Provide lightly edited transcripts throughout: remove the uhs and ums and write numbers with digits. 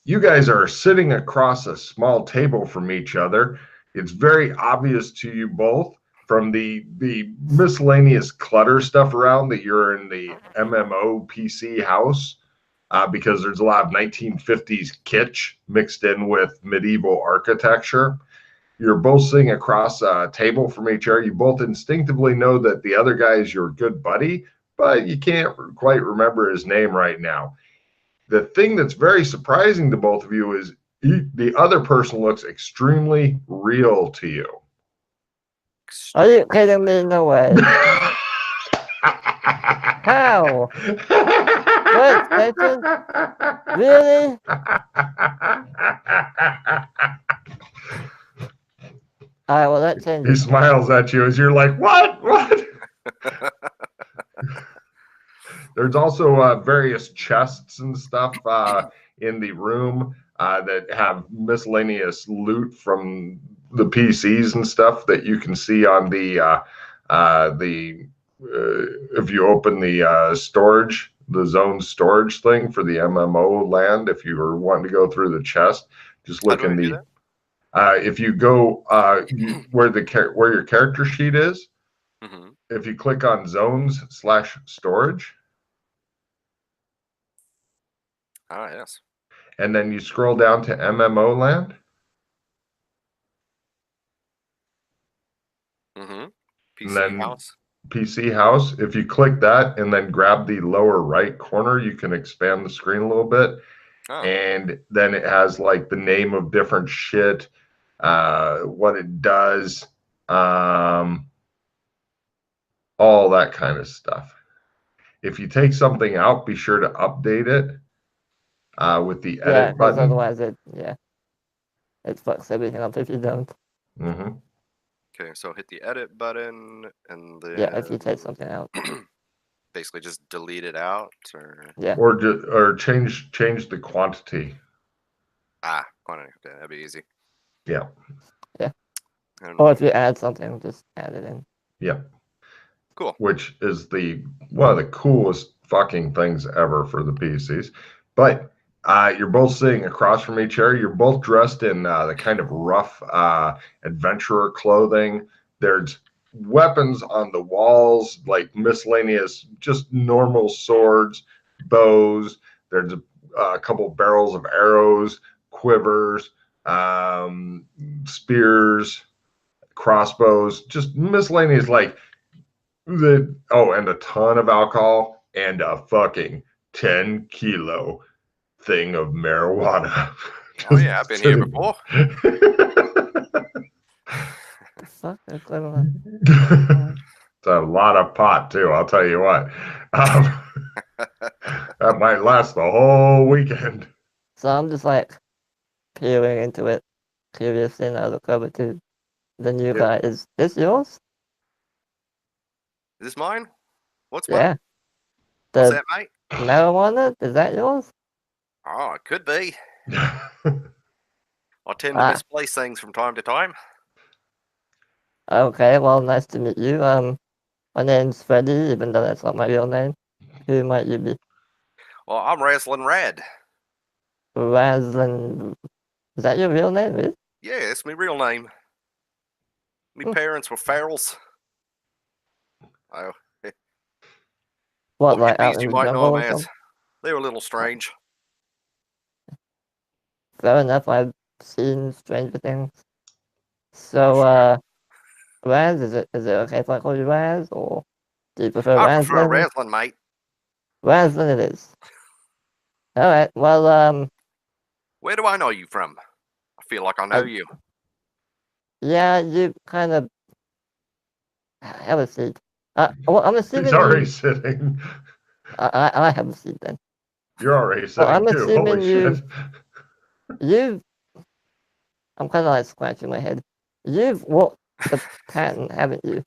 you guys are sitting across a small table from each other. It's very obvious to you both from the miscellaneous clutter stuff around that you're in the MMO PC house, because there's a lot of 1950s kitsch mixed in with medieval architecture. You're both sitting across a table from each other. You both instinctively know that the other guy is your good buddy, but you can't quite remember his name right now. The thing that's very surprising to both of you is the other person looks extremely real to you. Are you kidding me? No way. How? What, Satan? Really? All right, well, that changes. He smiles at you as you're like, what? There's also various chests and stuff in the room that have miscellaneous loot from the PCs and stuff that you can see on the if you open the storage, the zone storage thing for the MMO land. If you were wanting to go through the chest, just look in the. If you go where your character sheet is, Mm-hmm. if you click on zones/storage. Ah, yes. And then you scroll down to MMO land. Mm-hmm. PC house. PC house. If you click that and then grab the lower right corner, you can expand the screen a little bit. Oh. And then it has like the name of different shit, what it does, all that kind of stuff. If you take something out, be sure to update it with the edit button. Otherwise it fucks everything up if you don't. Mm-hmm. Okay, so hit the edit button and then if you take something out. Basically just delete it out, or change the quantity. Quantity. Okay, that'd be easy. Yeah. Or if you add something, just add it in. Yeah. Cool. Which is one of the coolest fucking things ever for the PCs. But you're both sitting across from each other. You're both dressed in the kind of rough adventurer clothing. There's weapons on the walls, like miscellaneous, just normal swords, bows. There's a couple barrels of arrows, quivers, spears, crossbows, just miscellaneous, like and a ton of alcohol and a fucking 10-kilo thing of marijuana. Oh yeah, I've been here before. Fuck, it's a lot of pot too, I'll tell you what. That might last the whole weekend. So I'm just like peering into it, curious, and I look over to the new guy. Is this yours? Is this mine? What's mine? Yeah. What's that, mate? Marijuana? Is that yours? Oh, it could be. I tend to misplace things from time to time. Okay, well, nice to meet you. My name's Freddy, even though that's not my real name. Who might you be? Well, I'm Raslin Rad. Raslin... Is that your real name, really? Yeah, it's my real name. My parents were ferals. Oh. What, like out in you the might jungle know or them as. something? They were a little strange. Fair enough, I've seen stranger things. So, Raz, is it okay if I call you Raz, or do you prefer Raslin? I prefer Raslin, mate. Raslin it is. Alright, well, where do I know you from? I feel like I know you. Yeah, you kind of have a seat. Well, I'm assuming he's already sitting. I have a seat then. You're already sitting I'm too. assuming Holy shit. I'm kind of like scratching my head. You've walked the pattern, haven't you?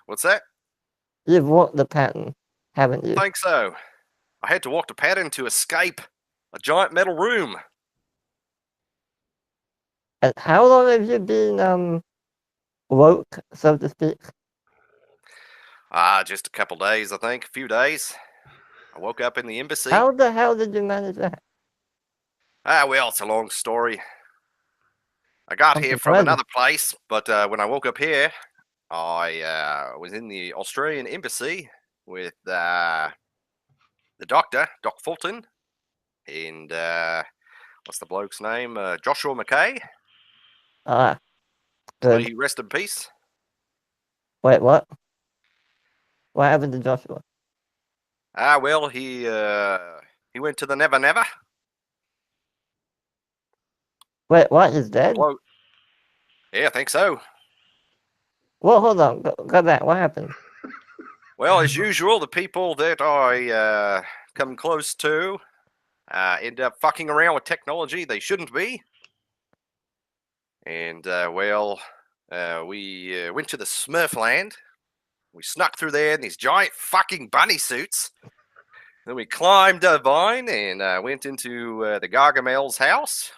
What's that? You've walked the pattern, haven't you? I think so. I had to walk the pattern to escape a giant metal room. And how long have you been woke, so to speak? Just a couple days, I think. A few days. I woke up in the embassy. How the hell did you manage that? Well, it's a long story. I got I'm here from surprised. another place, but when I woke up here, I was in the Australian embassy with the doctor, Doc Fulton, and what's the bloke's name? Joshua McKay. Ah, May good. he rest in peace. Wait, what? What happened to Joshua? Well, he went to the Never Never. Wait, what? He's dead? Bloke. Yeah, I think so. Well, hold on. Go back. What happened? Well, as usual, the people that I come close to end up fucking around with technology they shouldn't be. And, we went to the Smurfland. We snuck through there in these giant fucking bunny suits. Then we climbed a vine and went into the Gargamel's house.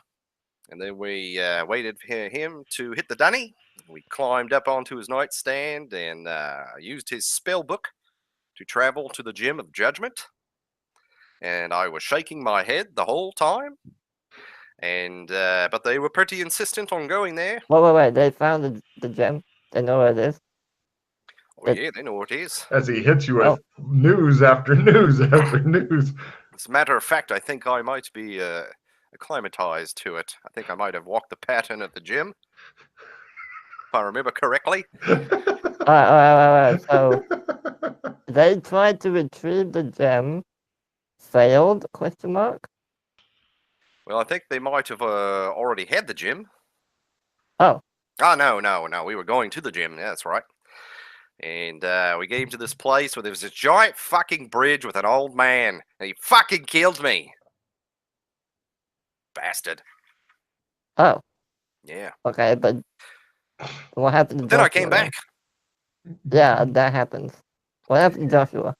And then we waited for him to hit the dunny. We climbed up onto his nightstand and used his spell book to travel to the Gym of Judgment. And I was shaking my head the whole time. And but they were pretty insistent on going there. Wait. They found the gem. They know where it is. Oh yeah, they know what it is. As he hits you with news after news after news. As a matter of fact, I think I might be acclimatized to it. I think I might have walked the pattern at the gym, if I remember correctly. Alright. So they tried to retrieve the gem. Failed? Question mark. Well, I think they might have already had the gym. Oh. Oh, no. We were going to the gym. Yeah, that's right. And we came to this place where there was this giant fucking bridge with an old man. And he fucking killed me. Bastard. Oh. Yeah. Okay, but what happened to Then Joshua? I came back. Yeah, that happens. What happened to Joshua?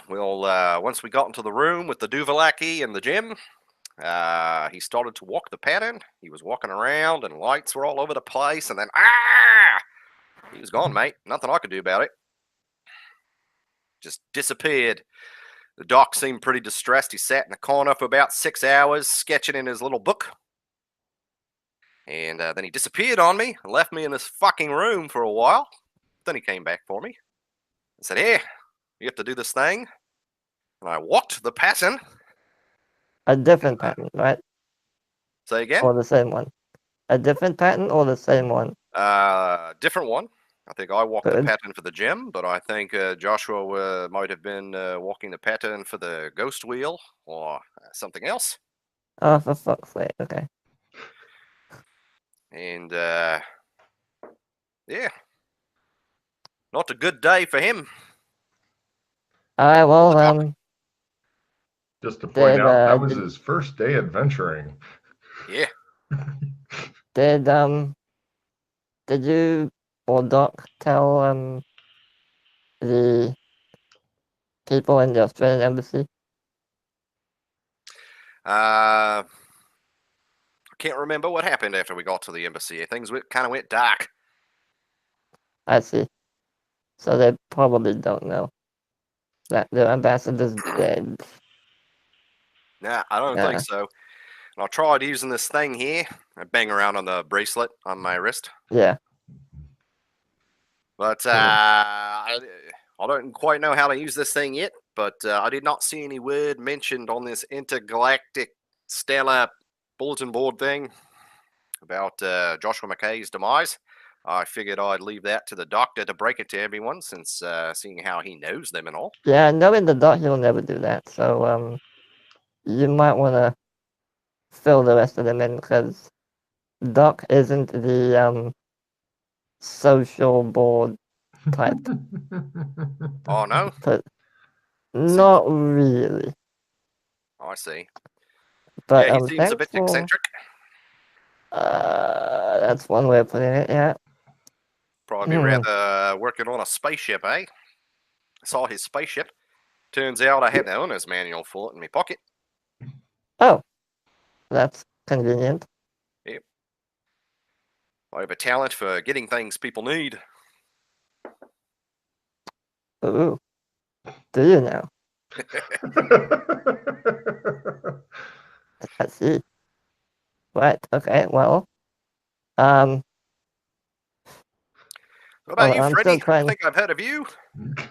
Well, once we got into the room with the Duvalaki and the gym, he started to walk the pattern. He was walking around and lights were all over the place. And then, he was gone, mate. Nothing I could do about it. Just disappeared. The doc seemed pretty distressed. He sat in the corner for about 6 hours, sketching in his little book. And then he disappeared on me and left me in this fucking room for a while. Then he came back for me and said, "Here, you have to do this thing." And I walked the pattern. A different pattern, right? Say again? Or the same one? A different pattern or the same one? Different one. I think I walked the Good. pattern for the gym, but I think Joshua might have been walking the pattern for the ghost wheel or something else. Oh, for fuck's sake. Okay. And yeah, not a good day for him. Alright, well, Just to point Did, out, that was did- his first day adventuring. Yeah. did you or Doc tell the people in the Australian embassy? I can't remember what happened after we got to the embassy. Things kind of went dark. I see. So they probably don't know that the ambassador's dead. Nah, I don't think so. And I tried using this thing here. I bang around on the bracelet on my wrist. Yeah. But I don't quite know how to use this thing yet. But I did not see any word mentioned on this intergalactic stellar bulletin board thing about Joshua McKay's demise. I figured I'd leave that to the doctor to break it to everyone, since seeing how he knows them and all. Yeah, knowing the Doc, he'll never do that. So, you might want to fill the rest of them in, because Doc isn't the social board type. Oh, no? Not really. Oh, I see. But Yeah, he seems a bit thanks for- eccentric. that's one way of putting it, yeah. Probably rather working on a spaceship, eh? I saw his spaceship. Turns out I had the owner's manual for it in my pocket. Oh, that's convenient. Yep. I have a talent for getting things people need. Ooh. Do you now? I see. Right. Okay. Well. What about you, I'm Freddy? still I trying. think I've heard of you.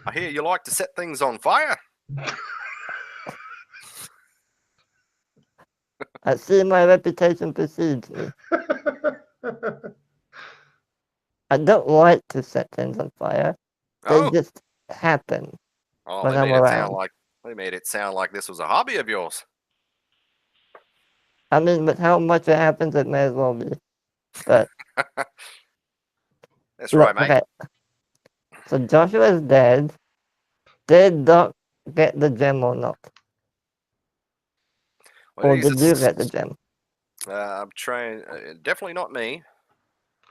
I hear you like to set things on fire. I see my reputation precedes me. I don't like to set things on fire. They Oh, just happen oh, when I'm around. they made it sound like this was a hobby of yours. I mean, with how much it happens, it may as well be. But That's look, right, mate. okay. So Joshua is dead. Did Doc get the gem or not? Well, Or did you get the gem? I'm trying. Definitely not me.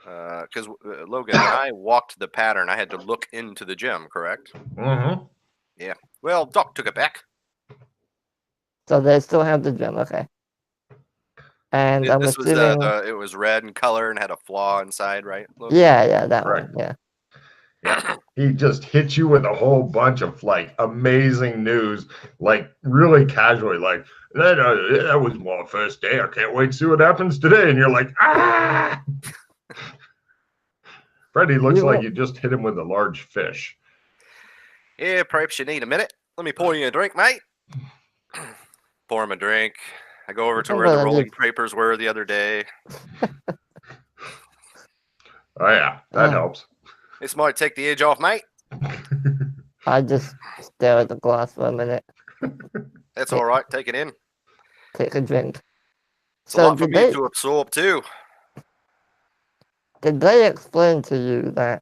Because Logan, when I walked the pattern, I had to look into the gem. Correct? Mm-hmm. Yeah. Well, Doc took it back. So they still have the gem, okay. And I'm This was assuming... it was red in color and had a flaw inside, right? Logan? Yeah, that Correct. one, yeah. Yeah, he just hit you with a whole bunch of like amazing news, like really casually, like that was my first day. I can't wait to see what happens today. And you're like, ah! Freddie looks like you just hit him with a large fish. Yeah, perhaps you need a minute. Let me pour you a drink, mate. Pour him a drink. I go over to where the rolling papers were the other day. Oh yeah, that helps. This might take the edge off, mate. I just stare at the glass for a minute. That's all right. Take it in. Take a drink. It's a lot for me to absorb too. Did they explain to you that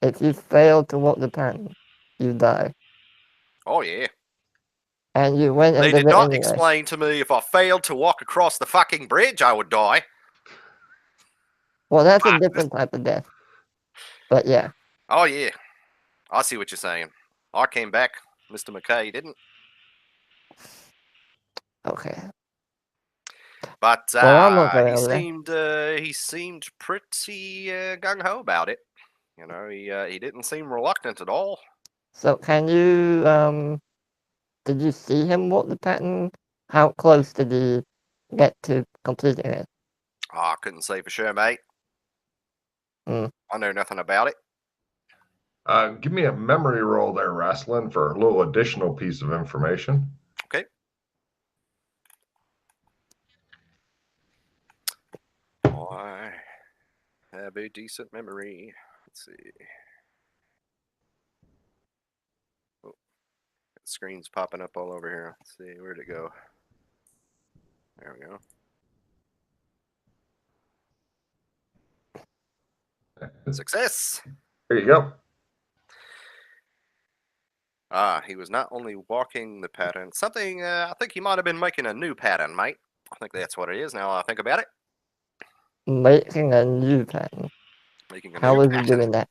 if you fail to walk the pattern, you die? Oh yeah. And you went and They did did it not anyway. explain to me if I failed to walk across the fucking bridge, I would die. Well, that's a different type of death. But yeah. Oh yeah. I see what you're saying. I came back. Mr. McKay didn't. Okay. But well, I'm not going he seemed pretty gung ho about it. You know, he didn't seem reluctant at all. So can you did you see him walk the pattern? How close did he get to completing it? Oh, I couldn't say for sure, mate. I know nothing about it. Give me a memory roll there, Wrestling, for a little additional piece of information. Okay. I have a decent memory. Let's see. Oh, the screen's popping up all over here. Let's see, where'd it go? There we go. Success! There you go. He was not only walking the pattern, something, I think he might have been making a new pattern, mate. I think that's what it is now I think about it. Making a new pattern. How was he doing that?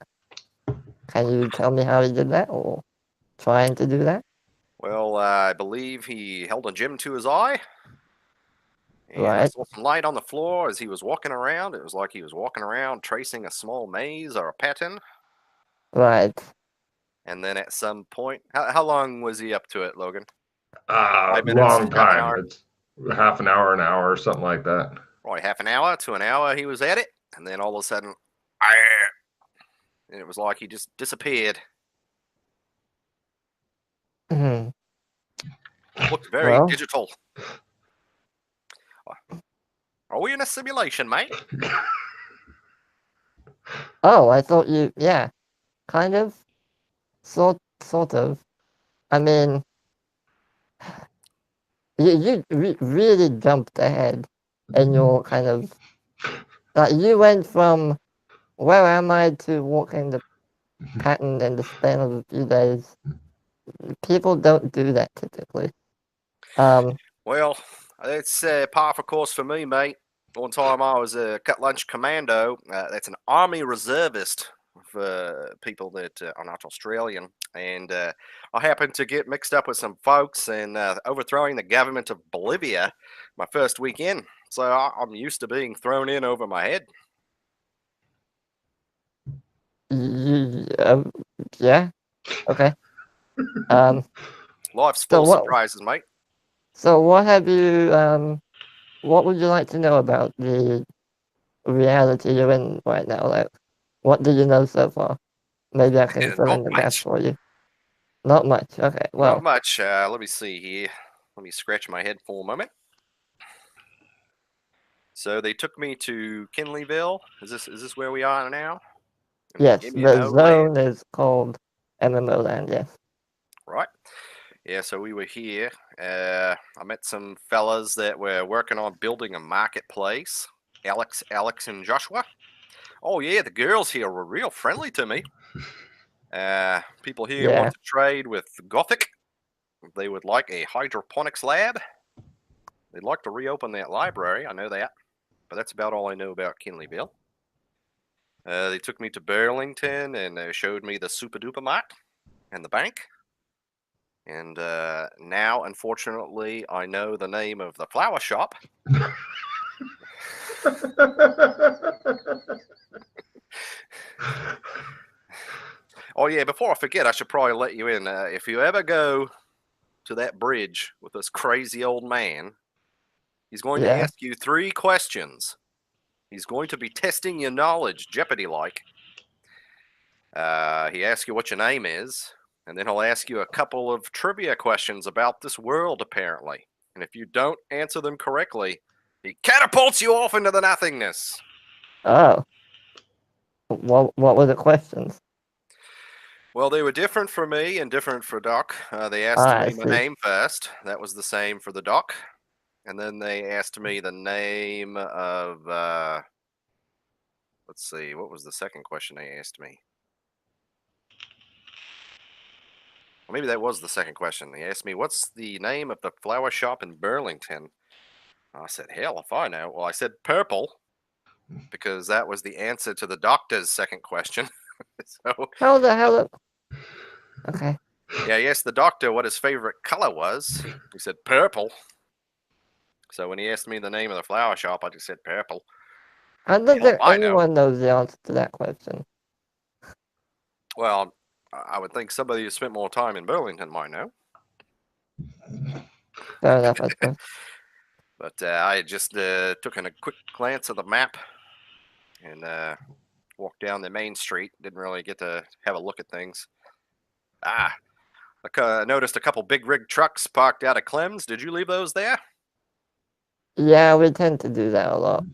Can you tell me how he did that, or trying to do that? Well, I believe he held a gem to his eye. And I saw some light on the floor as he was walking around. It was like he was walking around tracing a small maze or a pattern. Right. And then at some point, how long was he up to it, Logan? Long time. It's half an hour, something like that. Right, half an hour to an hour he was at it. And then all of a sudden, and it was like he just disappeared. Looked very digital. Are we in a simulation, mate? Oh, I thought you, kind of, sort of. I mean, you really jumped ahead in your kind of, like, you went from where am I to walking the pattern in the span of a few days. People don't do that typically. Well, it's par for course for me, mate. One time I was a cut lunch commando. That's an army reservist for people that are not Australian. And I happened to get mixed up with some folks and overthrowing the government of Bolivia my first weekend. So I'm used to being thrown in over my head. Yeah. Okay. Life's full of surprises, mate. So what have you what would you like to know about the reality you're in right now? Like, what do you know so far? Maybe I can fill Not in the gaps much. for you. Not much. Okay. Not Well, much. Let me see here. Let me scratch my head for a moment. So they took me to Kinleyville. Is this where we are now? In yes, the MMO land, zone is called MMO land. Yes. right? Yeah. So we were here. I met some fellas that were working on building a marketplace. Alex, and Joshua. Oh yeah, the girls here were real friendly to me. People here Yeah. want to trade with Gothic. They would like a hydroponics lab. They'd like to reopen that library. I know that, but that's about all I know about Kinleyville. They took me to Burlington and showed me the Super Duper Mart and the bank. And now, unfortunately, I know the name of the flower shop. Oh yeah, before I forget, I should probably let you in. If you ever go to that bridge with this crazy old man, he's going to Yeah. ask you 3 questions. He's going to be testing your knowledge, Jeopardy-like. He asks you what your name is, and then he'll ask you a couple of trivia questions about this world, apparently. And if you don't answer them correctly, he catapults you off into the nothingness. Oh. What were the questions? Well, they were different for me and different for Doc. They asked Ah, I me my see. name first. That was the same for the Doc. And then they asked me the name of, let's see, what was the second question they asked me? Well, maybe that was the second question. They asked me, what's the name of the flower shop in Burlington? I said, hell if I know. Well, I said purple because that was the answer to the doctor's second question. So, How the hell? Okay. yeah, he asked the doctor what his favorite color was. He said purple. So when he asked me the name of the flower shop, I just said purple. I don't Hell if think I know. anyone knows the answer to that question. Well, I would think somebody who spent more time in Burlington might know. Fair enough, I suppose. But I just took a quick glance at the map and walked down the main street. Didn't really get to have a look at things. I noticed a couple big rig trucks parked out of Clem's. Did you leave those there? Yeah, we tend to do that a lot.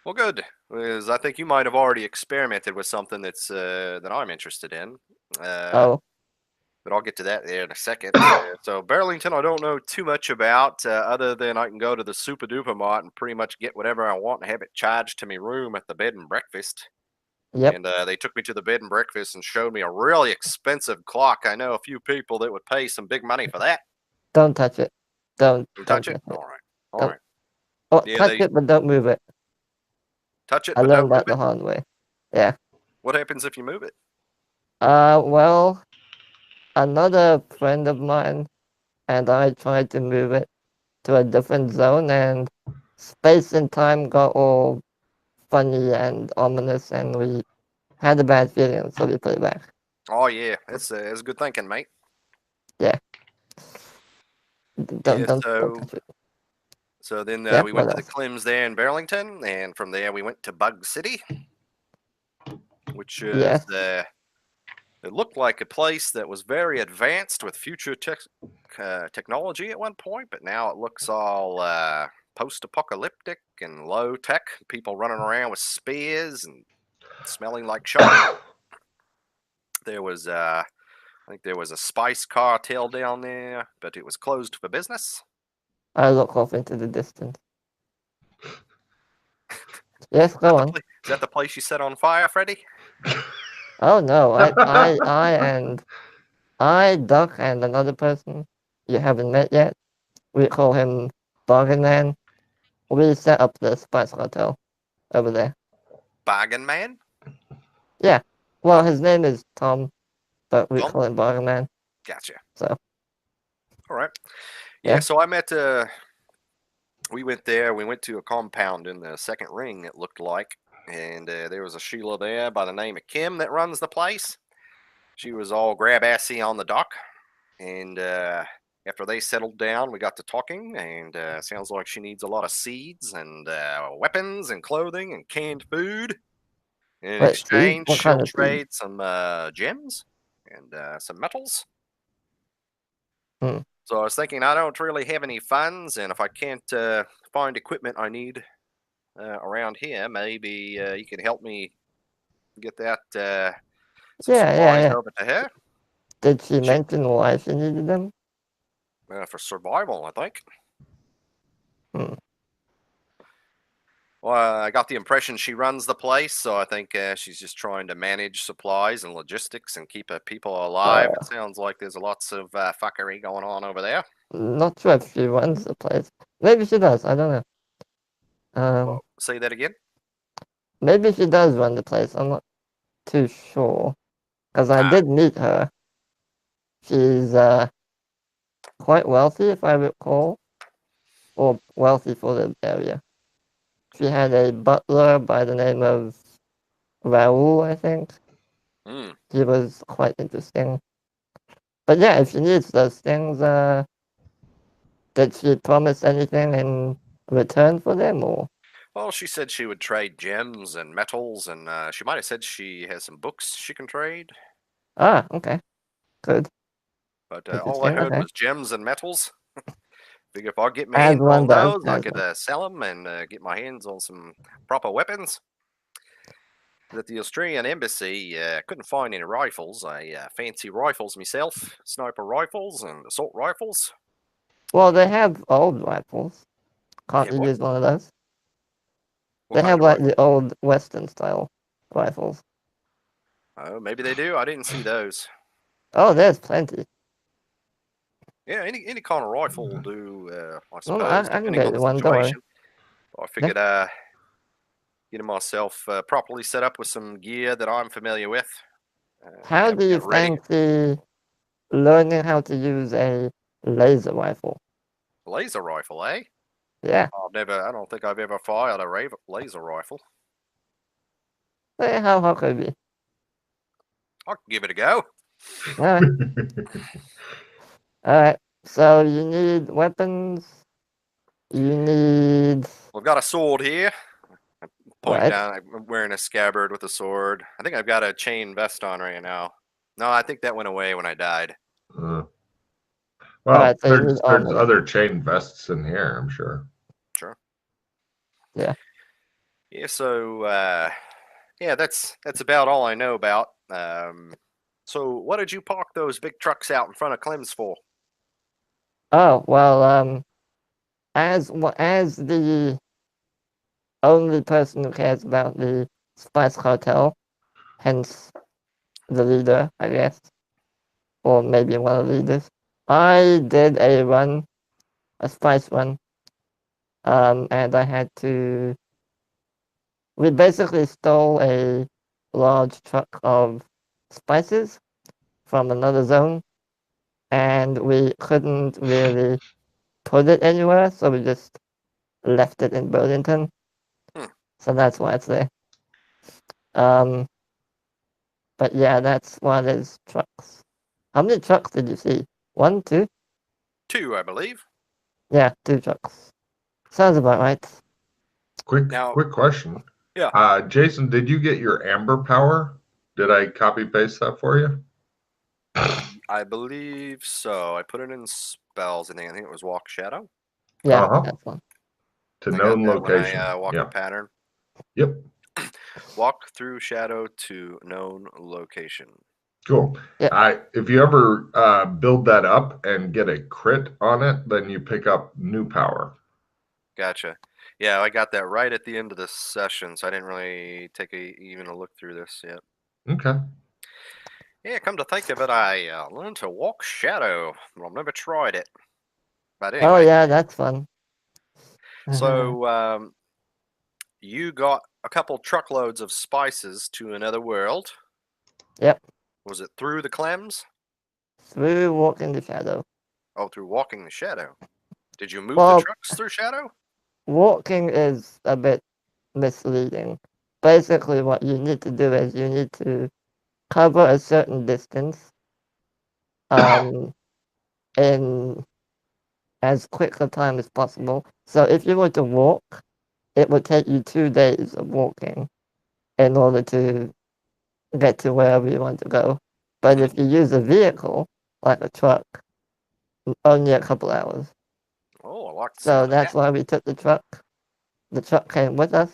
Well, good. Because I think you might have already experimented with something that's that I'm interested in. Oh, But I'll get to that there in a second. So Burlington, I don't know too much about, other than I can go to the Super Duper Mart and pretty much get whatever I want and have it charged to my room at the bed and breakfast. yep. And they took me to the bed and breakfast and showed me a really expensive clock. I know a few people that would pay some big money for that. Don't touch it. Don't Touch it? touch it. All right. All Don't. right. Oh, Yeah, touch they it, but don't move it. touch it, I but don't learned move that the it. hard way. Yeah. What happens if you move it? Well, another friend of mine and I tried to move it to a different zone, and space and time got all funny and ominous, and we had a bad feeling, so we put it back. Oh yeah, that's good thinking, mate. Yeah. Yeah, Don't so touch it. then Yeah. we What went to the else? Clems there in Burlington, and from there we went to Bug City, which is Yes. it looked like a place that was very advanced with future technology at one point, but now it looks all post-apocalyptic and low tech. People running around with spears and smelling like shot. There was, I think there was a spice cartel down there, but it was closed for business. I look off into the distance. Yes, go on. Is that the place you set on fire, Freddy? Oh no, I, Duck, and another person you haven't met yet. We call him Bargain Man. We set up the Spice Cartel over there. Bargain Man? Yeah. Well, his name is Tom, but we Tom? call him Bargain Man. Gotcha. So. All right. Yeah. So I met, we went there. We went to a compound in the second ring, it looked like. And there was a Sheila there by the name of Kim that runs the place. She was all grab-assy on the dock. And after they settled down, we got to talking, and sounds like she needs a lot of seeds and weapons and clothing and canned food. In Wait, seeds? exchange, What kind she'll of seeds? trade some gems and some metals. Hmm. So I was thinking, I don't really have any funds, and if I can't find equipment I need around here, maybe you can help me get that some supplies Yeah. over to her Did she mention why she needed them? for survival, I think. Hmm. Well, I got the impression she runs the place, so I think she's just trying to manage supplies and logistics and keep people alive. It sounds like there's lots of fuckery going on over there. Not sure if she runs the place. Maybe she does. I don't know. Well, say that again. Maybe she does run the place. I'm not too sure. Because I did meet her. She's quite wealthy, if I recall. Or wealthy for the area. She had a butler by the name of Raoul, I think. Mm. He was quite interesting. But yeah, if she needs those things, did she promise anything in return for them, or? Well, she said she would trade gems and metals, and she might have said she has some books she can trade. Ah, okay. Good. But all I Interesting, heard okay. was gems and metals. Figure if I get my As hands one on does, those, I as could one. sell them and get my hands on some proper weapons. At the Australian embassy, couldn't find any rifles. I fancy rifles myself, sniper rifles and assault rifles. Well, they have old rifles. They Can't have you what? use one of those? What They kind have of like rifle? the old Western style rifles. Oh, maybe they do. I didn't see those. Oh, there's plenty. Yeah, any kind of rifle will do, I Well, suppose, I can depending get on you the one, don't worry. situation. I figured getting myself properly set up with some gear that I'm familiar with. How do Having you it ready. fancy learning how to use a laser rifle? Laser rifle, eh? Yeah. I don't think I've ever fired a laser rifle. How could it be? I can give it a go. Alright. Alright. So you need weapons. You need I've got a sword here. Point what? down. I'm wearing a scabbard with a sword. I think I've got a chain vest on right now. No, I think that went away when I died. Well, Alright, so you need there's armor. other chain vests in here, I'm sure. Sure. Yeah. Yeah. So yeah, that's about all I know about. So what did you park those big trucks out in front of Clem's for? Oh well, as the only person who cares about the Spice Cartel, hence the leader, I guess, or maybe one of the leaders. I did a spice run, and I had to. We basically stole a large truck of spices from another zone, and we couldn't really put it anywhere, so we just left it in Burlington. Hmm. So that's why it's there. Um, but yeah, that's one of those trucks. How many trucks did you see? One, two? 2, I believe. Yeah, 2 trucks. Sounds about right. Quick Now, question. yeah. Jason, did you get your amber power? Did I copy paste that for you? I believe so. I put it in spells. I think it was walk shadow. Yeah, Uh-huh. that's one. To I got known that when location. I walk Yeah. a pattern. Yep. Walk through shadow to known location. Cool. Yeah. If you ever build that up and get a crit on it, then you pick up new power. Gotcha. Yeah, I got that right at the end of the session, so I didn't really take even a look through this yet. Okay. Yeah, come to think of it, I learned to walk shadow. Well, I've never tried it. But Oh anyway, yeah, that's fun. so you got a couple truckloads of spices to another world. Yep. Was it through the Clems? Through Walk in the Shadow. Oh, through walking the shadow. Did you move the Well, trucks through shadow? walking is a bit misleading. Basically, what you need to do is you need to cover a certain distance in as quick a time as possible. So if you were to walk, it would take you 2 days of walking in order to get to wherever you want to go. But if you use a vehicle, like a truck, only a couple hours. Oh, I like the So sound of that's that. why we took the truck. The truck came with us,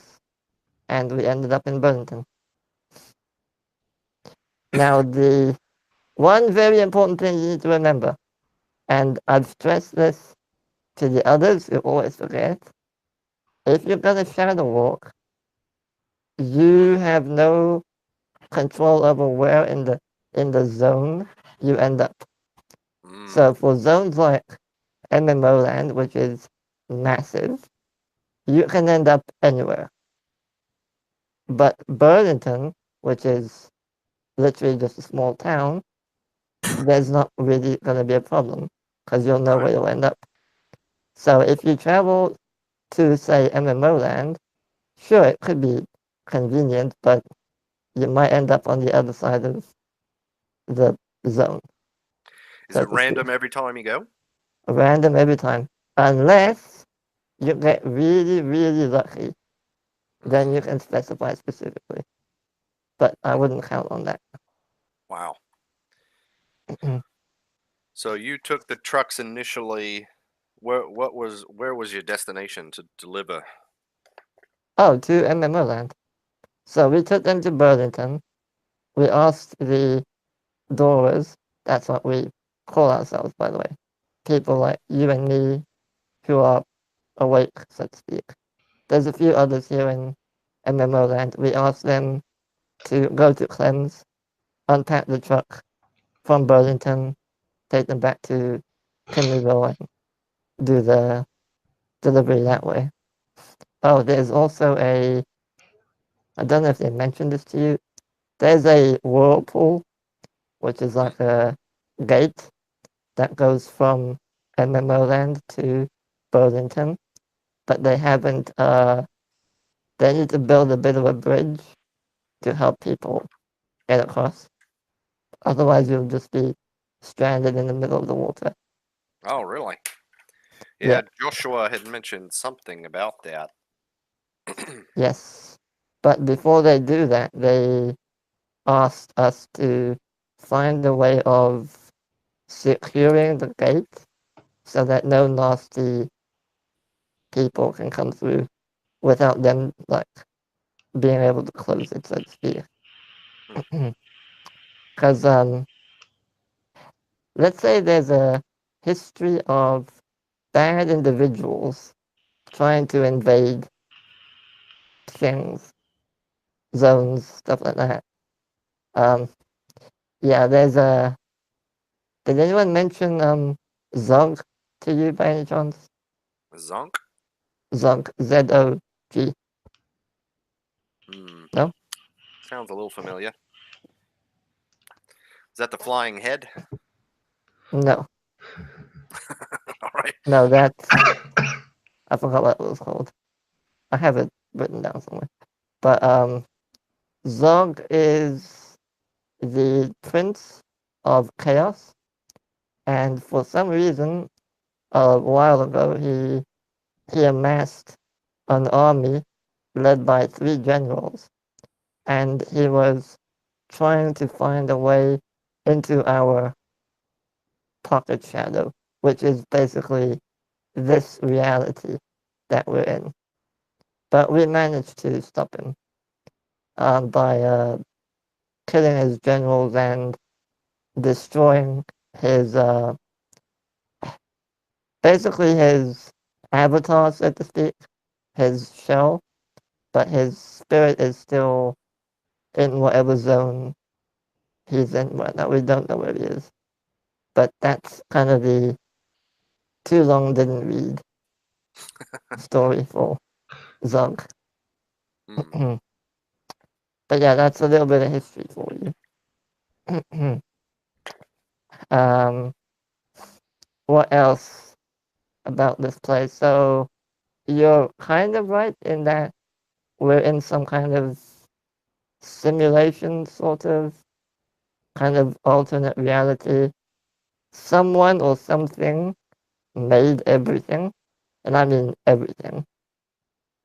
and we ended up in Burlington. Now, the one very important thing you need to remember, and I've stressed this to the others who always forget, if you're going to shadow walk, you have no control over where in the zone you end up. So for zones like MMO land, which is massive, you can end up anywhere. But Burlington, which is literally just a small town, there's not really going to be a problem because you'll know where you'll end up. So if you travel to, say, MMO land, sure, it could be convenient, but you might end up on the other side of the zone. Is it random every time you go? Random every time. Unless you get really, really lucky, then you can specify specifically. But I wouldn't count on that. Wow. So you took the trucks initially. Where was your destination to deliver? Oh, to MMO land. So we took them to Burlington. We asked the doors, that's what we call ourselves, by the way. People like you and me who are awake, so to speak. There's a few others here in MMO land. We asked them to go to Clem's, unpack the truck from Burlington, take them back to Kinleyville and do the delivery that way. Oh, there's also I don't know if they mentioned this to you, there's a whirlpool, which is like a gate that goes from MMO land to Burlington, but they haven't, they need to build a bit of a bridge to help people get across. Otherwise, you'll just be stranded in the middle of the water. Oh, really? Yeah. Joshua had mentioned something about that. Yes. But before they do that, they asked us to find a way of securing the gate so that no nasty people can come through without them like being able to close it, so to speak. Because let's say there's a history of bad individuals trying to invade things, zones, stuff like that. Yeah, there's a. Did anyone mention Zog to you by any chance? Zonk? Zog, Z-O-G. No? Sounds a little familiar. Is that the flying head? No. All right. No, that's. I forgot what it was called. I have it written down somewhere. But Zog is the prince of chaos, and for some reason, a while ago, he amassed an army led by 3 generals, and he was trying to find a way into our pocket shadow, which is basically this reality that we're in. But we managed to stop him by killing his generals and destroying his basically his avatar, so to speak, his shell, but his spirit is still in whatever zone he's in right now. We don't know where he is. But that's kind of the too long didn't read story for Zog. But yeah, that's a little bit of history for you. What else about this place? So you're kind of right in that we're in some kind of simulation, sort of, kind of alternate reality. Someone or something made everything, and I mean everything.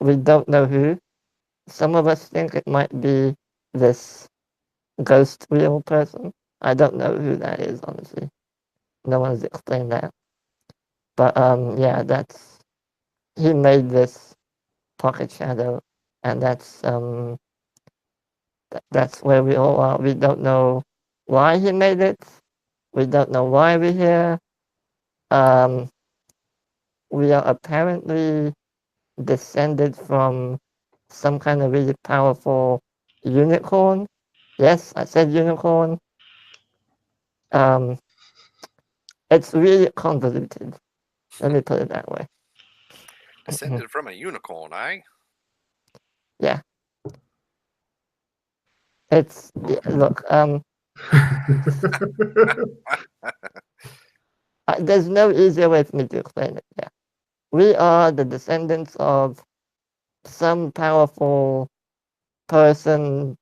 We don't know who. Some of us think it might be this ghost wheel person. I don't know who that is, honestly. No one's explained that. But yeah, he made this pocket shadow, and that's where we all are. We don't know why he made it. We don't know why we're here. We are apparently descended from some kind of really powerful unicorn. Yes, I said unicorn. It's really convoluted. Let me put it that way. Descended from a unicorn, eh? Yeah. Look. There's no easier way for me to explain it. Yeah. We are the descendants of some powerful person,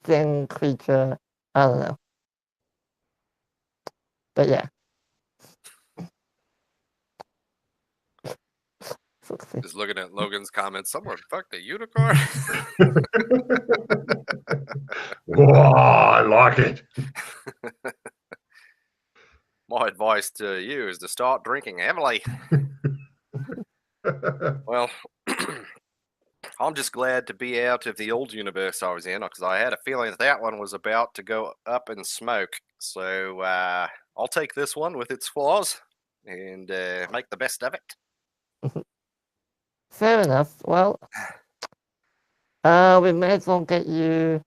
thing, creature. I don't know. But yeah. Just looking at Logan's comments. Someone fucked a unicorn. Whoa, I like it. My advice to you is to start drinking heavily. Well, I'm just glad to be out of the old universe I was in, because I had a feeling that one was about to go up in smoke. So I'll take this one with its flaws and make the best of it. Fair enough. Well, we may as well get you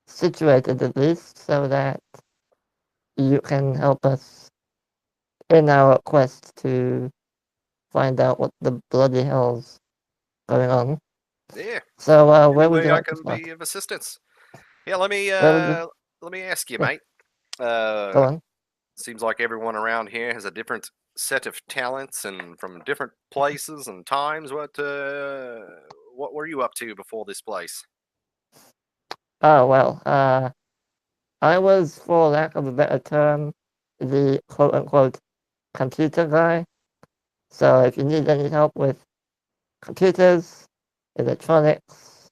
situated at least so that you can help us in our quest to find out what the bloody hell's going on. Yeah. So, where Any would you way I like to can start? be of assistance? Yeah, let me ask you, Yeah. mate. Go on. Seems like everyone around here has a different set of talents and from different places and times. What were you up to before this place? Oh, well, I was, for lack of a better term, the quote-unquote computer guy. So if you need any help with computers, electronics,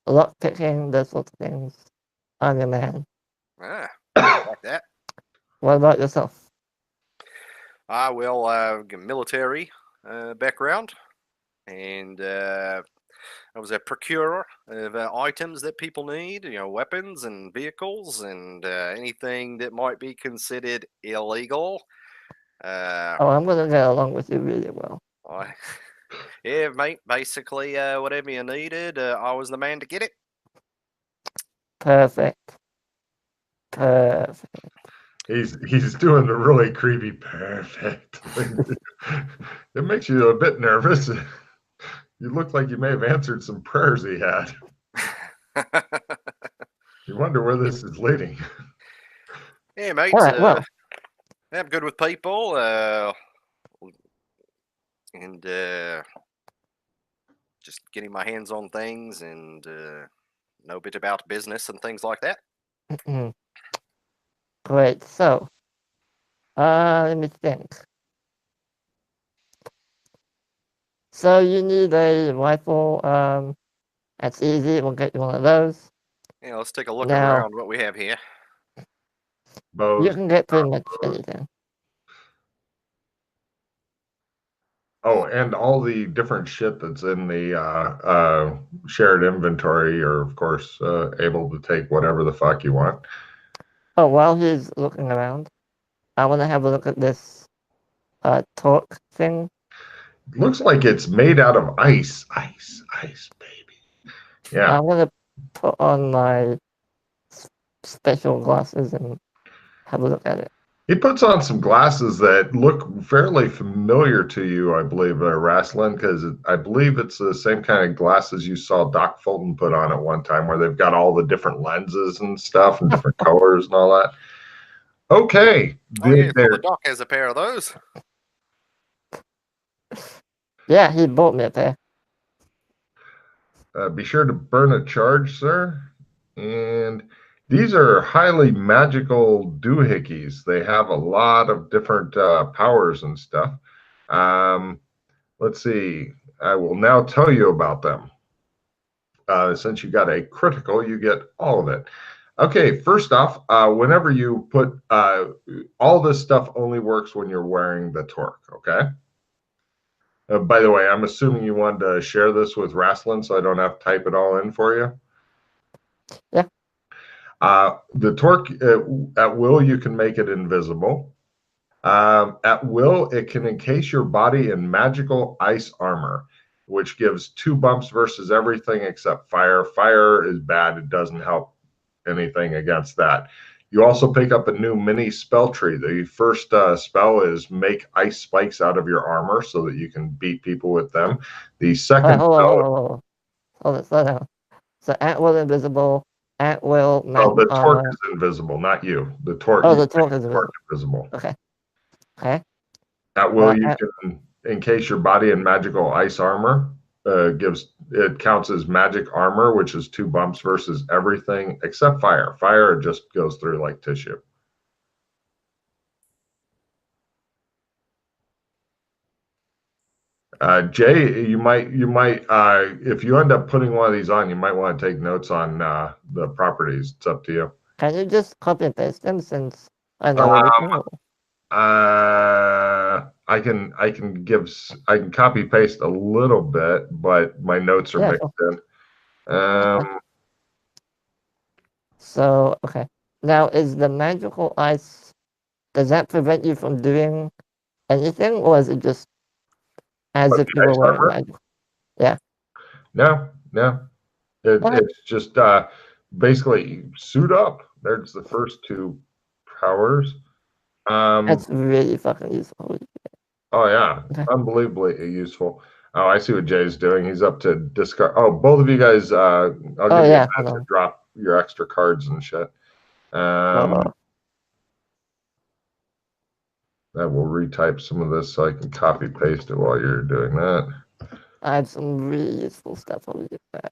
lockpicking, those sorts of things, I'm your man. Ah, I like that. What about yourself? I will military background, and I was a procurer of items that people need, weapons and vehicles and anything that might be considered illegal. Oh, I'm gonna get along with you really well. Yeah, mate. Basically, whatever you needed, I was the man to get it. Perfect. Perfect. He's doing the really creepy perfect thing. It makes you a bit nervous. You look like you may have answered some prayers he had. You wonder where this is leading. Yeah, mate. All right. Well, I'm good with people, and just getting my hands on things and know a bit about business and things like that. great. So, let me think. So you need a rifle. That's easy. We'll get you one of those. Yeah, let's take a look Now, around what we have here. you Bows. can get pretty much anything. Oh, and all the different shit that's in the shared inventory, you're of course able to take whatever the fuck you want. Oh, while he's looking around, I want to have a look at this torque thing. Looks like it's made out of ice. Ice, baby. Yeah. I'm gonna put on my special glasses and have a look at it. He puts on some glasses that look fairly familiar to you, I believe, Wrestling, because I believe it's the same kind of glasses you saw Doc Fulton put on at one time, where they've got all the different lenses and stuff and different colors and all that. Okay. Oh yeah, so the doc has a pair of those. Yeah, he bought me a pair. Be sure to burn a charge, sir. And These are highly magical doohickeys. They have a lot of different powers and stuff. Let's see. I will now tell you about them. Since you got a critical, you get all of it. Okay, first off, whenever you put all this stuff only works when you're wearing the torque, okay? By the way, I'm assuming you wanted to share this with Rasslin so I don't have to type it all in for you. Yeah. The torque, at will, you can make it invisible. At will, it can encase your body in magical ice armor, which gives 2 bumps versus everything except fire. Fire is bad. It doesn't help anything against that. You also pick up a new mini spell tree. The first spell is make ice spikes out of your armor so that you can beat people with them. The second Hold on, slow down. So at will invisible, at will magic the torque armor. is invisible, not you. The torque. Oh, the torque is invisible. Invisible. Okay. Okay. At will, you can encase your body in magical ice armor. It counts as magic armor, which is 2 bumps versus everything except fire. Fire just goes through like tissue. Jay, you might if you end up putting one of these on, you might want to take notes on the properties. It's up to you. Can you just copy and paste them since I know everything? I can copy paste a little bit, but my notes are mixed in. So okay. Now is the magical ice, does that prevent you from doing anything, or is it just as if you were wearing magical? Yeah. No. It's just basically suit up. There's the first 2 powers. That's really fucking useful. Oh yeah, unbelievably useful. Oh, I see what Jay's doing. He's up to discard. Oh, both of you guys. I'll give you a minute to drop your extra cards and shit. I will retype some of this so I can copy paste it while you're doing that. I have some really useful stuff over there.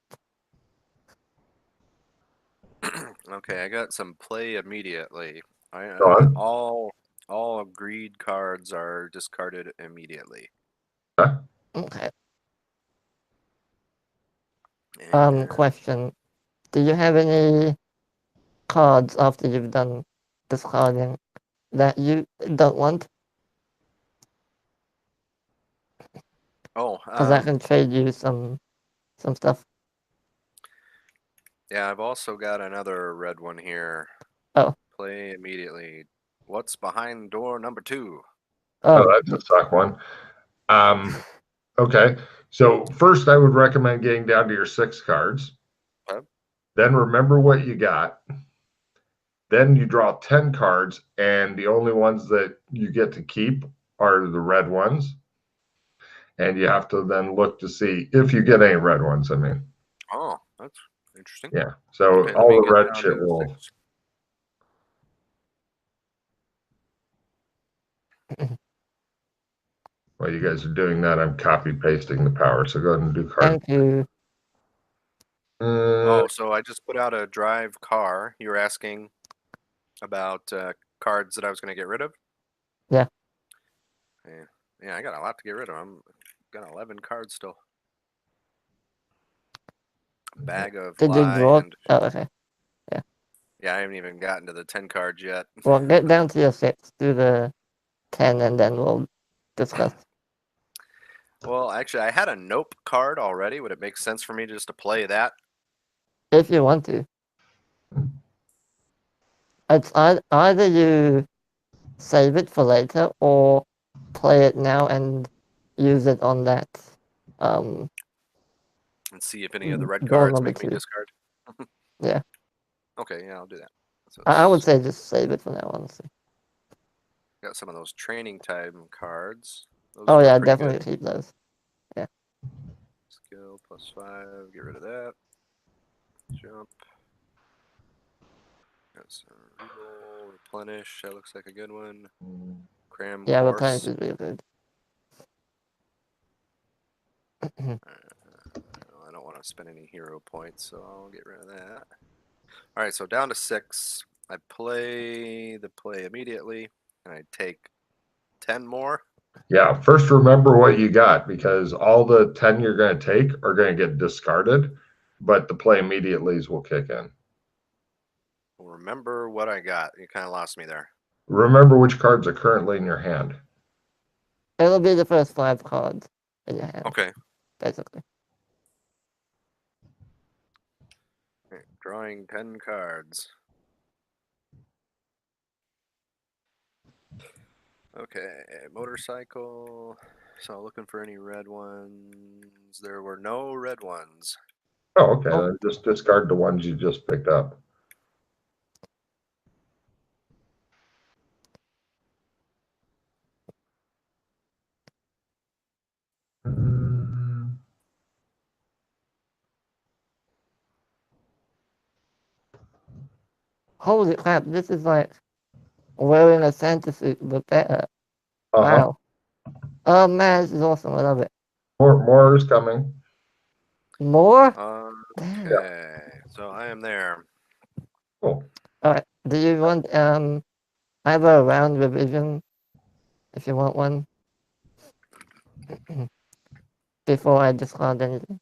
Okay, I got some play immediately. All agreed cards are discarded immediately. Okay. And, question. Do you have any cards after you've done discarding that you don't want? Oh, because I can trade you some stuff. Yeah, I've also got another red one here. Oh. Play immediately. What's behind door number 2? Oh, that's a suck one. Okay. So first I would recommend getting down to your 6 cards. Okay. Then remember what you got. Then you draw 10 cards, and the only ones that you get to keep are the red ones. And you have to then look to see if you get any red ones, I mean. Oh, that's interesting. Yeah. So okay, all the red shit will. While you guys are doing that, I'm copy pasting the power. So go ahead and do card. Thank you. Oh, so I just put out a drive car. You were asking about cards that I was going to get rid of? Yeah. Yeah, I got a lot to get rid of. I'm got 11 cards still. Bag of Did you draw? Oh, okay. Yeah. Yeah, I haven't even gotten to the 10 cards yet. Well, get down to your 6, do the 10, and then we'll discuss. Well, actually, I had a nope card already. Would it make sense for me just to play that? If you want to. It's either you save it for later or play it now and use it on that. And see if any of the red cards make me discard. Yeah. Okay, yeah, I'll do that. So I would say just save it for now, honestly. Got some of those training time cards. Those yeah, definitely keep those. Yeah. Skill +5. Get rid of that. Jump. Got some reroll, replenish. That looks like a good one. Cram Yeah, course. replenish is really good. I don't want to spend any hero points, so I'll get rid of that. All right, so down to 6. I play the play immediately, and I take 10 more. Yeah, first remember what you got, because all the 10 you're going to take are going to get discarded, but the play immediatelys will kick in. Remember what I got. You kind of lost me there. Remember which cards are currently in your hand. It'll be the first 5 cards in your hand, Okay. basically. Drawing 10 cards. Okay, motorcycle. So looking for any red ones. There were no red ones. Oh, okay. Oh. Then just discard the ones you just picked up. Holy crap, this is like wearing a Santa suit, but better. Wow. Oh man, this is awesome. I love it. More is coming. More? Okay, so I am there. Cool. Alright, do you want, I have a round revision, if you want one, before I discard anything.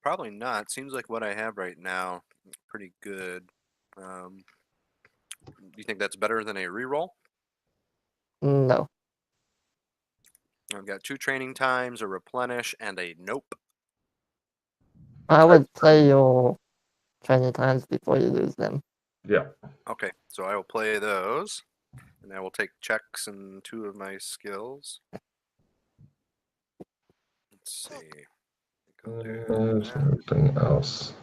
Probably not. Seems like what I have right now, pretty good. Do you think that's better than a reroll? No. I've got 2 training times, a replenish, and a nope. I would play your training times before you lose them. Yeah. Okay, so I will play those, and I will take checks and 2 of my skills. Let's see. There's anything else.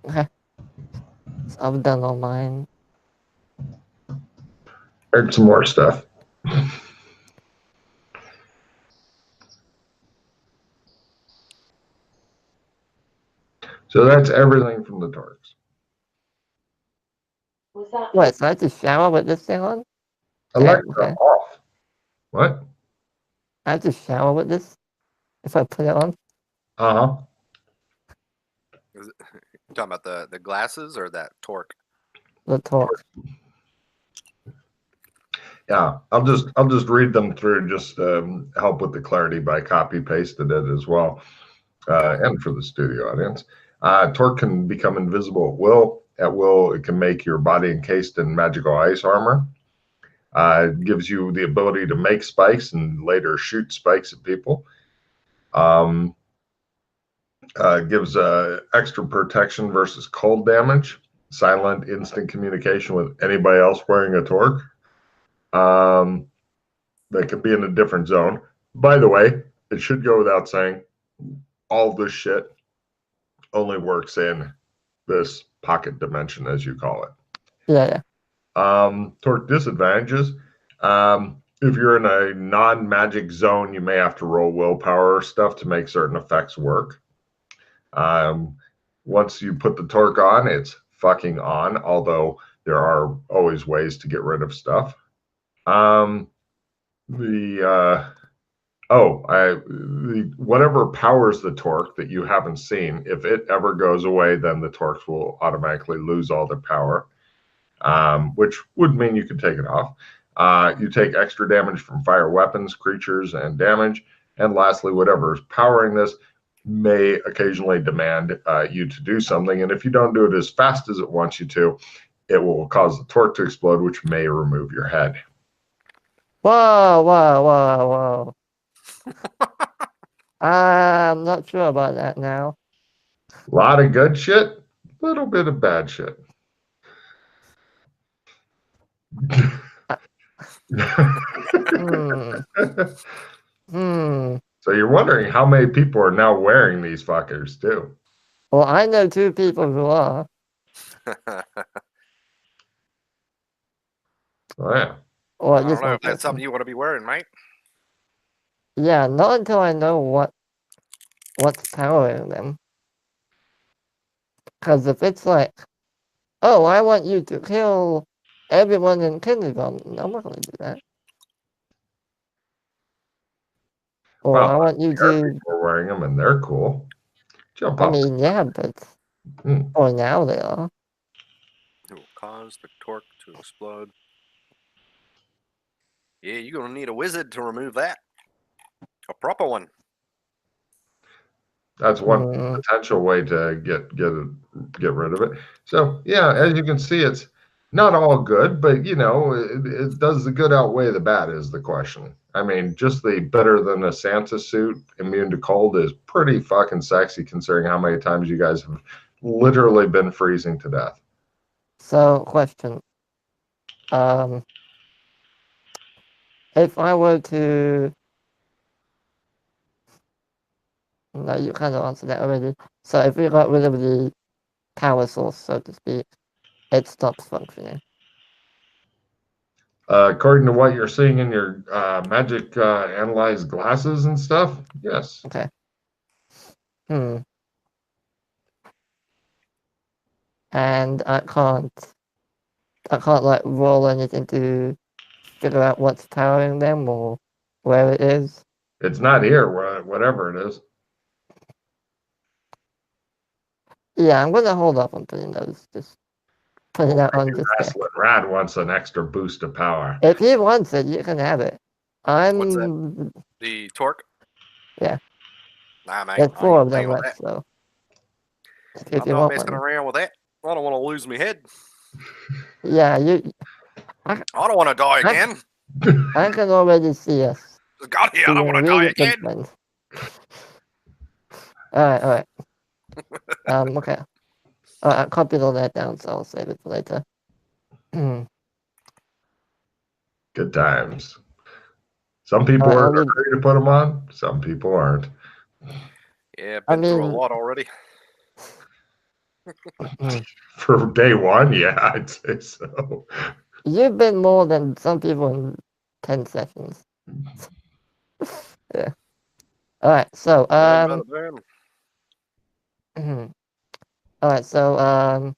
Okay. So I've done all mine. Heard some more stuff. So that's everything from the Torques. What, so I have to shower with this thing on? Alexa, okay. off. What? I have to shower with this if I put it on? Uh-huh. You talking about the glasses or that torque? The torque. Yeah, I'll just read them through, just help with the clarity by copy pasted it as well, and for the studio audience. Torque can become invisible at will. At will, it can make your body encased in magical ice armor. It gives you the ability to make spikes and later shoot spikes at people. Gives extra protection versus cold damage. Silent instant communication with anybody else wearing a torque. That could be in a different zone. By the way, it should go without saying, all this shit only works in this pocket dimension, as you call it. Yeah. Torque disadvantages. If you're in a non-magic zone, you may have to roll willpower stuff to make certain effects work. Once you put the torque on, it's fucking on, although there are always ways to get rid of stuff. Whatever powers the torque that you haven't seen, if it ever goes away, then the torques will automatically lose all their power, which would mean you could take it off. You take extra damage from fire weapons, creatures, and damage. And lastly, whatever is powering this may occasionally demand you to do something. And if you don't do it as fast as it wants you to, it will cause the torque to explode, which may remove your head. Whoa. I'm not sure about that now. A lot of good shit, a little bit of bad shit. So you're wondering how many people are now wearing these fuckers too. Well, I know 2 people who are. Oh yeah. Or I at don't least know one if that's person. something you want to be wearing, mate. Yeah, not until I know what's powering them. Because if it's like, oh, I want you to kill everyone in Kindergarten, I'm not going to do that. Or Well, I want you to, people are wearing them and they're cool. Jump I up. mean, yeah, but Hmm. for now they are. It will cause the torque to explode. Yeah, you're gonna need a wizard to remove that. A proper one. That's one Hmm. potential way to get rid of it. So yeah, as you can see, it's not all good, but you know, it does the good outweigh the bad is the question. I mean, just the better than a Santa suit, immune to cold, is pretty fucking sexy considering how many times you guys have literally been freezing to death. So, question. If I were to, no, you kind of answered that already. So if we got rid of the power source, so to speak, it stops functioning. According to what you're seeing in your magic analyzed glasses and stuff, yes. Okay. Hmm. And I can't like roll anything to figure out what's powering them or where it is. It's not here, whatever it is. Yeah, I'm gonna hold up on putting those. Just put it out on the deck. Wrestling Rad wants an extra boost of power. If he wants it, you can have it. What's that? I'm. The torque? Yeah. Nah, mate. There's I 4 ain't of them playing with left, that. so if I'm you not want messing one, around with that. I don't want to lose my head. yeah, I don't want to die again. I can already see us Just got here. I don't being want to die really good again. friends. All right. Okay. I copied all that down, so I'll save it for later. Good times. Some people Alright, are I'll leave. ready to put them on. Some people aren't. Yeah, I been through a mean, lot already. For day one, yeah, I'd say so. you've been more than some people in 10 sessions. Yeah. All right. So all right. So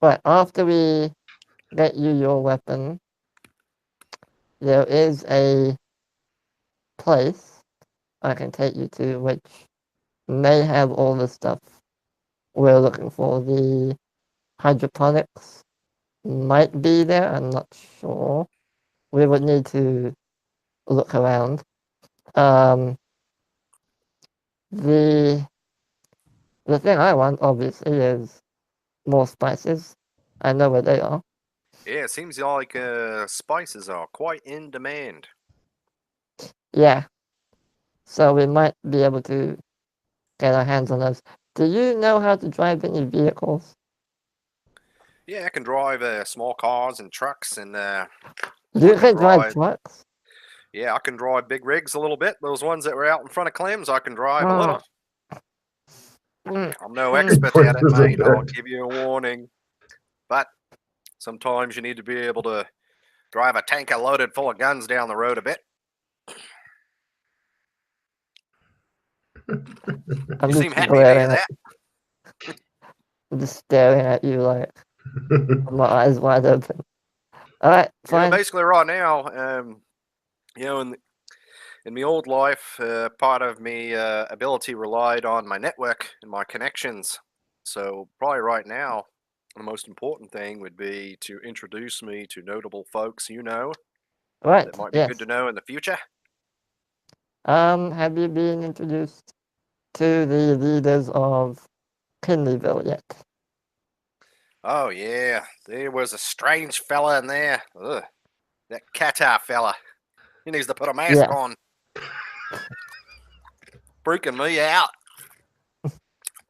but after we get you your weapon, there is a place I can take you to which may have all the stuff we're looking for. The hydroponics might be there. I'm not sure. We would need to look around. The thing I want obviously is more spices. I know where they are. Yeah, it seems like spices are quite in demand. Yeah. So we might be able to get our hands on those. Do you know how to drive any vehicles? Yeah, I can drive small cars and trucks, and You I can can drive drive. trucks? Yeah, I can drive big rigs a little bit. Those ones that were out in front of Clem's, I can drive a Oh. little. Mm, I'm no mm. expert at it, Pushes it mate. I'll there. give you a warning. But sometimes you need to be able to drive a tanker loaded full of guns down the road a bit. I'm You just seem happy to hear staring at that. I'm just staring at you like with my eyes wide open. Alright, Yeah, fine. basically right now, you know, in my old life, part of me ability relied on my network and my connections. So probably right now, the most important thing would be to introduce me to notable folks you know Right, that might be yes. good to know in the future. Have you been introduced to the leaders of Kinleyville yet? Oh yeah, there was a strange fella in there. Ugh, that Qatar fella. He needs to put a mask Yeah. on. Freaking me out.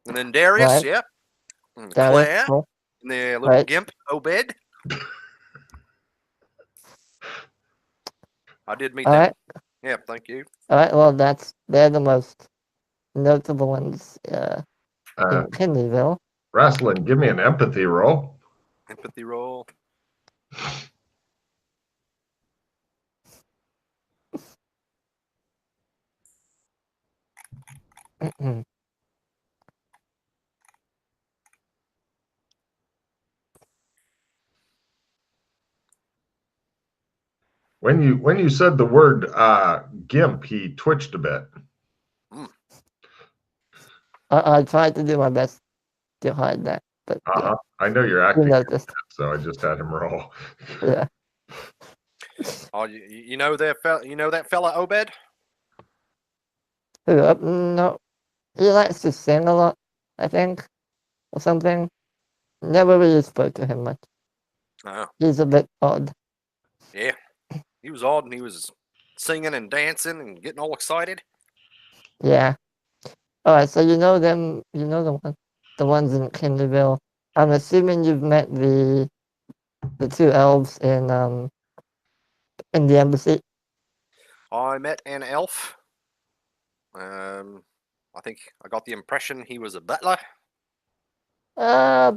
And then Darius, Right. yep. And Darius, Claire, cool. and their little Right. gimp, Obed. I did meet them. Alright. Yeah, thank you. Alright, well they're the most notable ones in Kinleyville. Wrestling, give me an empathy roll. Empathy roll. When you said the word gimp, he twitched a bit. I tried to do my best to hide that, but yeah, I know you're you acting, noticed. so I just had him roll. Yeah. Oh, you know that fella Obed? No, he likes to sing a lot, I think, or something. Never really spoke to him much. Oh, He's a bit odd. yeah. He was odd, and he was singing and dancing and getting all excited. Yeah. All right, so you know them. You know the ones in Kinderville. I'm assuming you've met the two elves in the embassy. I met an elf. I think I got the impression he was a butler. Uh,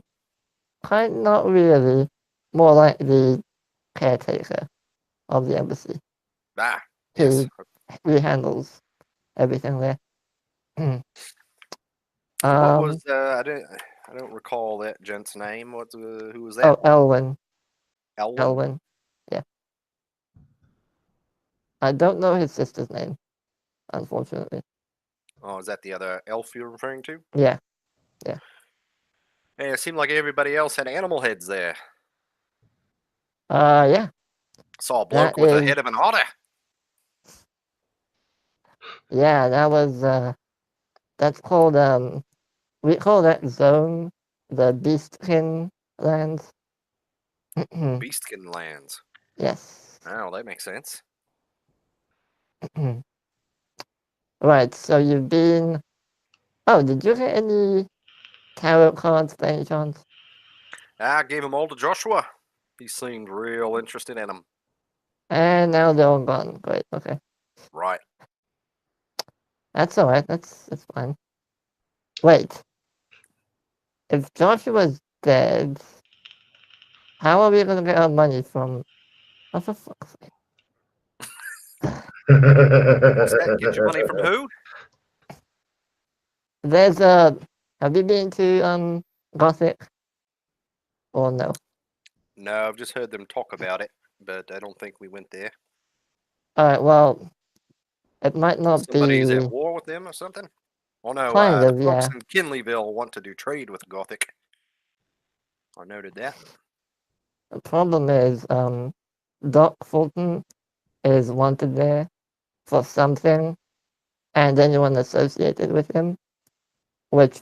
not really. More like the caretaker of the embassy. Ah, He yes. he handles everything there. What was I don't recall that gent's name. Who was that? Oh, Elwyn. Elwyn. Elwyn. Yeah. I don't know his sister's name, unfortunately. Oh, is that the other elf you're referring to? Yeah. Hey, it seemed like everybody else had animal heads there. Yeah. Saw a That bloke with the is. head of an otter. Yeah, that was. That's called We call that zone the Beastkin lands. Beastkin lands. Yes. Oh, that makes sense. Right, so you've been. Oh, did you get any tarot cards by any chance? I gave them all to Joshua. He seemed real interested in them. And now they're all gone. Great, okay. Right. That's alright, that's fine. Wait. If Joshua's dead, how are we gonna get our money from. Oh, for fuck's sake. What's that? Get your money from who? There's a. Have you been to Gothic? Or no? No, I've just heard them talk about it, but I don't think we went there. Alright, well, it might not Somebody's be. at war with them or something? Oh no, Kind the of, folks yeah. in Kinleyville want to do trade with Gothic. I noted that. The problem is, Doc Fulton is wanted there for something, and anyone associated with him, which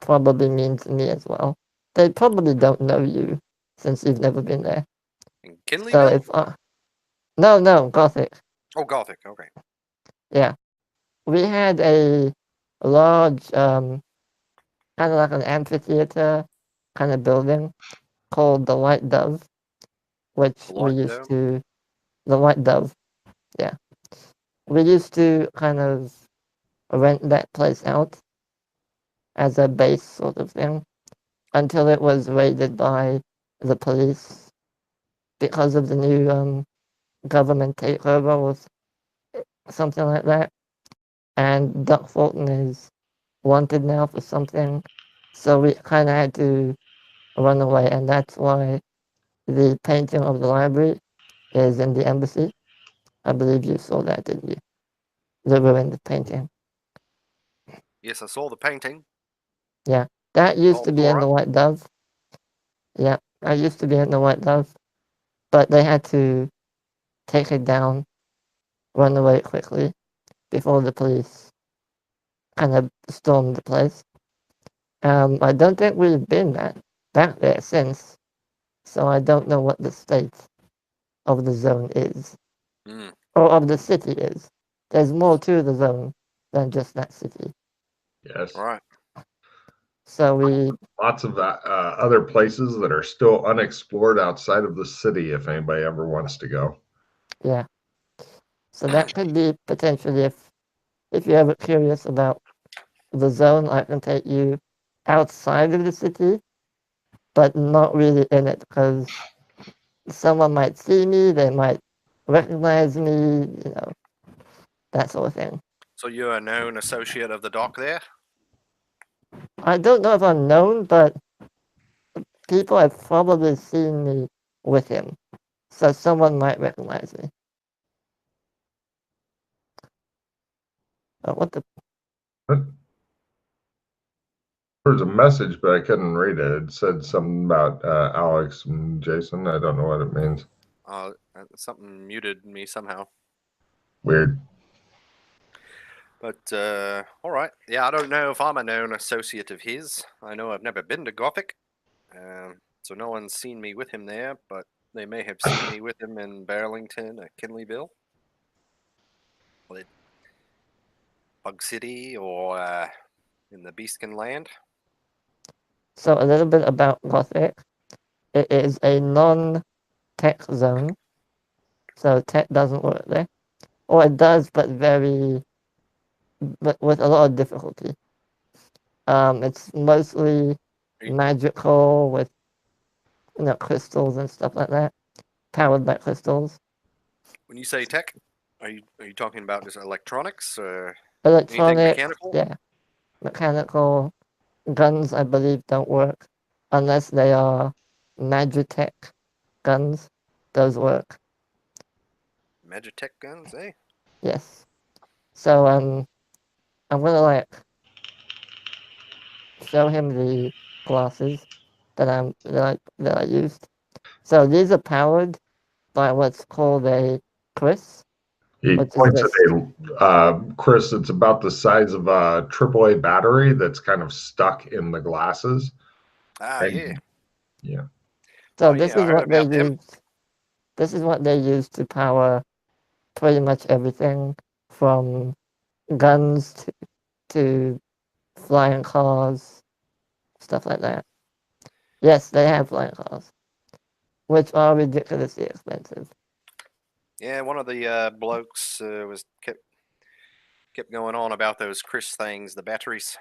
probably means me as well. They probably don't know you since you've never been there. In So Kinleyville? if no, Gothic. Oh, Gothic. Okay. Yeah, we had a large, kind of like an amphitheater kind of building called the White Dove, which we Light used Dome. to. The White Dove. Yeah, we used to kind of rent that place out as a base sort of thing until it was raided by the police because of the new government takeover or something like that. And Duck Fulton is wanted now for something, so we kind of had to run away, and that's why the painting of the library is in the embassy. I believe you saw that, didn't you? The ruined painting. Yes, I saw the painting. Yeah, that used All to be in tore the up. White Dove. Yeah, I used to be in the White Dove, but they had to take it down, run away quickly before the police kind of stormed the place. I don't think we've been back there since, so I don't know what the state of the zone is, Mm. or of the city is. There's more to the zone than just that city. Yes. All right. So we, Lots of other places that are still unexplored outside of the city if anybody ever wants to go. yeah. So that could be potentially if you're ever curious about the zone, I can take you outside of the city, but not really in it because someone might see me, they might recognize me, that sort of thing. So you're a known associate of the doc there? I don't know if I'm known, but people have probably seen me with him, so someone might recognize me. What the? There was a message, but I couldn't read it. It said something about Alex and Jason. I don't know what it means. Something muted me somehow. Weird. But, all right. Yeah, I don't know if I'm a known associate of his. I know I've never been to Gothic, so no one's seen me with him there, but they may have seen me with him in Burlington or Kinleyville, or Bug City, or in the Beastkin Land. So a little bit about Gothic. It is a non-tech zone, so tech doesn't work there, or it does, but with a lot of difficulty. It's mostly magical with crystals and stuff like that, powered by crystals. When you say tech, are you talking about just electronics or Electronic, anything mechanical? yeah, mechanical. Guns, I believe, don't work unless they are Magitech guns. Those work. Magitech guns, eh? Yes. So I'm gonna show him the glasses that I used. So these are powered by what's called a Chris. He Which is points at this. Chris. It's about the size of a AAA battery that's kind of stuck in the glasses. Yeah. Yeah. So I heard about them. This is what they use to power pretty much everything from guns to flying cars, stuff like that. Yes, they have flying cars, which are ridiculously expensive. Yeah, one of the blokes kept going on about those Chris things, the batteries.